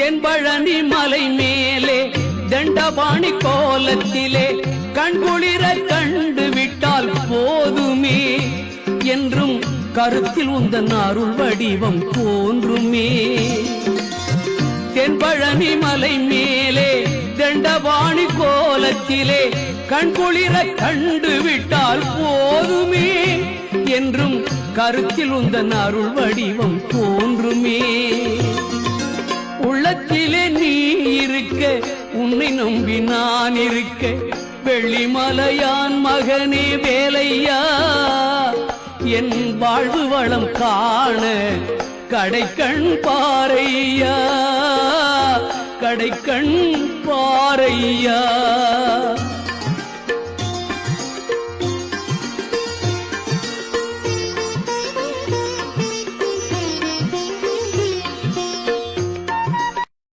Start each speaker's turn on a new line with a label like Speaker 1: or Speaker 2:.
Speaker 1: தென்பழனி மலை மேலே தண்டபாணி கோலத்திலே கண்குளிர கண்டு விட்டால் போதுமே என்றும் கருத்தில் உந்தன் அருள் வடிவம் தோன்றுமே. தென்பழனி மலை மேலே தண்டபாணி கோலத்திலே கண்குளிர கண்டு விட்டால் போதுமே என்றும் கருத்தில் உந்தன் அருள் வடிவம் தோன்றுமே. உள்ளத்திலே நீ இருக்க உன்னை நம்பி நான் இருக்க வெள்ளிமலையான் மகனே வேலையா என் வாழ்வு வளம் காண கடைக்கண் பாரையா கடைக்கண் பாரையா.